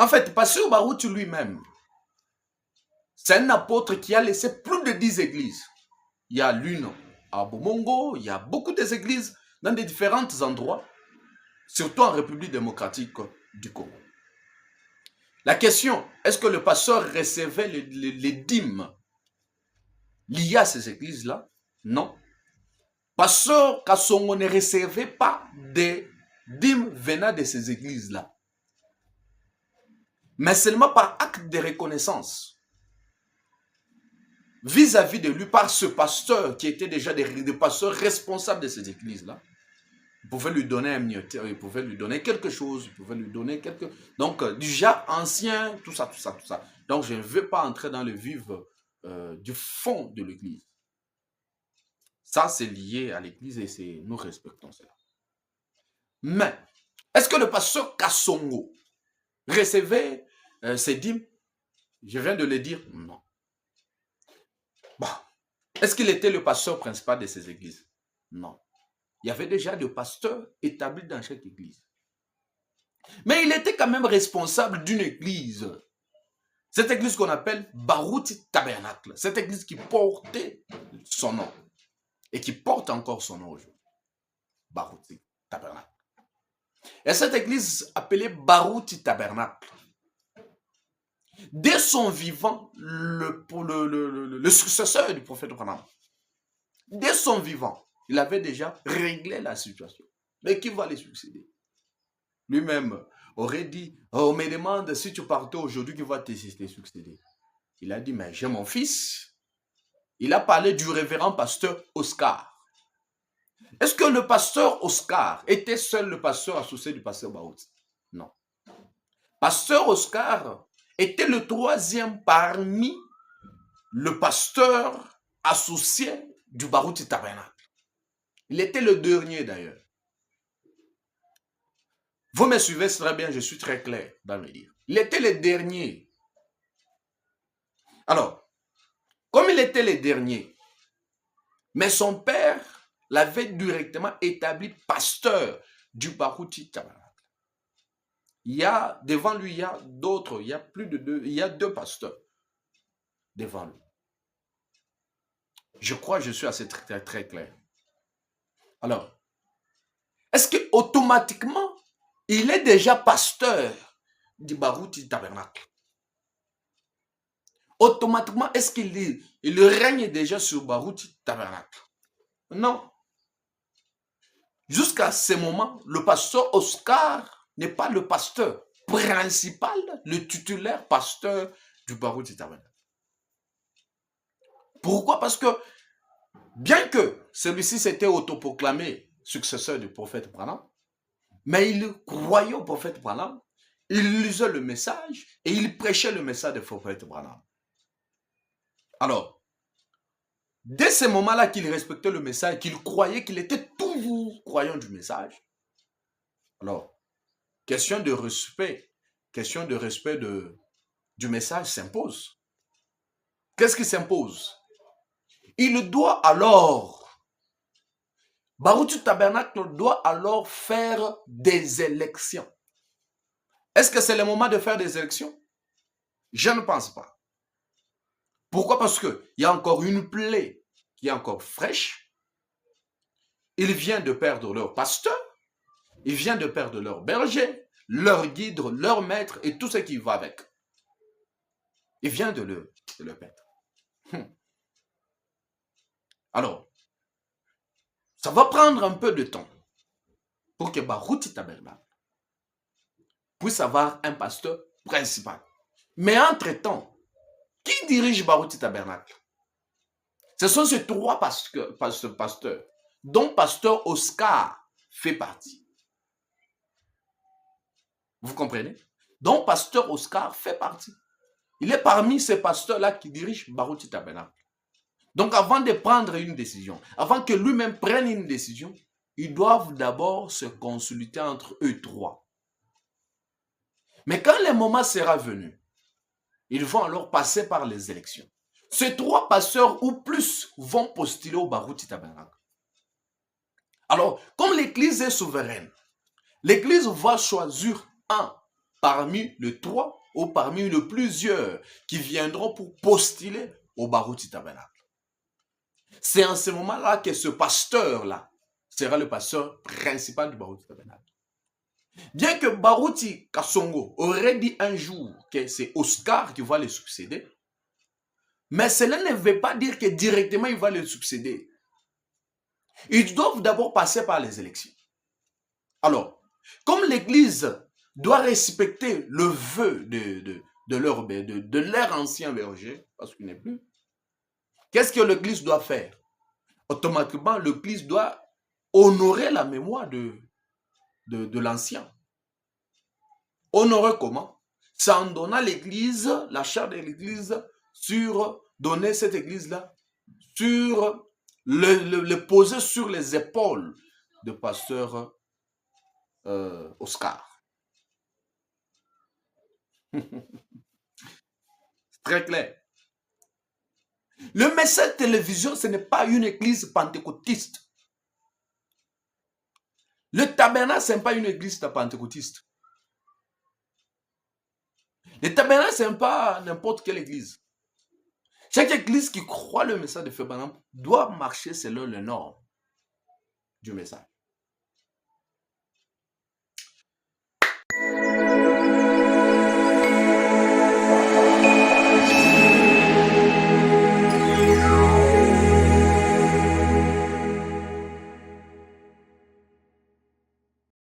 En fait, Pasteur Barouti lui-même, c'est un apôtre qui a laissé plus de 10 églises. Il y a l'une à Bomongo, il y a beaucoup d'églises dans des différents endroits, surtout en République démocratique du Congo. La question, est-ce que le pasteur recevait les dîmes liées à ces églises-là? Non. Pasteur Kassongo ne recevait pas des dîmes venant de ces églises-là, mais seulement par acte de reconnaissance vis-à-vis de lui, par ce pasteur qui était déjà des pasteurs responsables de ces églises-là. Il pouvait lui donner un miniature, il pouvait lui donner quelque chose, il pouvait lui donner quelque... Donc, déjà ancien, tout ça. Donc, je ne veux pas entrer dans le vif du fond de l'église. Ça, c'est lié à l'église et nous respectons cela. Mais, est-ce que le pasteur Kassongo recevait ses dîmes? Je viens de le dire, non. Bon. Est-ce qu'il était le pasteur principal de ces églises? Non. Il y avait déjà des pasteurs établis dans chaque église. Mais il était quand même responsable d'une église. Cette église qu'on appelle Barouti Tabernacle. Cette église qui portait son nom. Et qui porte encore son nom aujourd'hui. Barouti Tabernacle. Et cette église appelée Barouti Tabernacle, dès son vivant, le successeur du prophète Branham, dès son vivant, il avait déjà réglé la situation. Mais qui va les succéder? Lui-même aurait dit, on me demande si tu partais aujourd'hui, qui va te succéder? Il a dit, mais j'ai mon fils. Il a parlé du révérend pasteur Oscar. Est-ce que le pasteur Oscar était seul le pasteur associé du pasteur Barouti? Non. Pasteur Oscar était le troisième parmi le pasteur associé du Barouti Tabernacle. Il était le dernier d'ailleurs. Vous me suivez très bien, je suis très clair dans le dire. Il était le dernier. Alors, comme il était le dernier, mais son père l'avait directement établi pasteur du Barouti Tabernacle. Il y a, devant lui, il y a d'autres, il y a plus de deux, il y a deux pasteurs devant lui. Je crois que je suis assez très clair. Alors, est-ce que automatiquement, il est déjà pasteur du Barouti Tabernacle? Automatiquement, est-ce qu'il règne déjà sur Barouti Tabernacle? Non. Jusqu'à ce moment, le pasteur Oscar n'est pas le pasteur principal, le titulaire pasteur du Barouti Tabernacle. Pourquoi? Parce que, bien que celui-ci s'était autoproclamé successeur du prophète Branham, mais il croyait au prophète Branham, il lisait le message et il prêchait le message du prophète Branham. Alors, dès ce moment-là qu'il respectait le message, qu'il croyait qu'il était toujours croyant du message, alors, question de respect du message s'impose. Qu'est-ce qui s'impose? Il doit alors, Barouti Tabernacle doit alors faire des élections. Est-ce que c'est le moment de faire des élections? Je ne pense pas. Pourquoi? Parce qu'il y a encore une plaie qui est encore fraîche. Ils viennent de perdre leur pasteur, ils viennent de perdre leur berger, leur guide, leur maître et tout ce qui va avec. Ils viennent de le perdre. Alors, ça va prendre un peu de temps pour que Barouti Tabernacle puisse avoir un pasteur principal. Mais entre-temps, qui dirige Barouti Tabernacle? Ce sont ces trois pasteurs, dont pasteur Oscar fait partie. Vous comprenez? Dont pasteur Oscar fait partie. Il est parmi ces pasteurs-là qui dirigent Barouti Tabernacle. Donc avant de prendre une décision, avant que lui-même prenne une décision, ils doivent d'abord se consulter entre eux trois. Mais quand le moment sera venu, ils vont alors passer par les élections. Ces trois pasteurs ou plus vont postuler au Barouti Tabernacle. Alors, comme l'Église est souveraine, l'Église va choisir un parmi les 3 ou parmi les plusieurs qui viendront pour postuler au Barouti Tabernacle. C'est en ce moment-là que ce pasteur-là sera le pasteur principal du Barouti Tabernacle. Bien que Barouti Kasongo aurait dit un jour que c'est Oscar qui va le succéder, mais cela ne veut pas dire que directement il va le succéder. Ils doivent d'abord passer par les élections. Alors, comme l'Église doit respecter le vœu de leur ancien berger, parce qu'il n'est plus, qu'est-ce que l'Église doit faire? Automatiquement, l'Église doit honorer la mémoire de l'ancien. Honorer comment? C'est en donnant l'Église, la charte de l'Église, sur donner cette Église-là, sur le poser sur les épaules de pasteur Oscar. Très clair. Le message télévision, ce n'est pas une église pentecôtiste. Le tabernacle, ce n'est pas une église pentecôtiste. Le tabernacle, ce n'est pas n'importe quelle église. Chaque église qui croit le message de Frère Branham doit marcher selon les normes du message.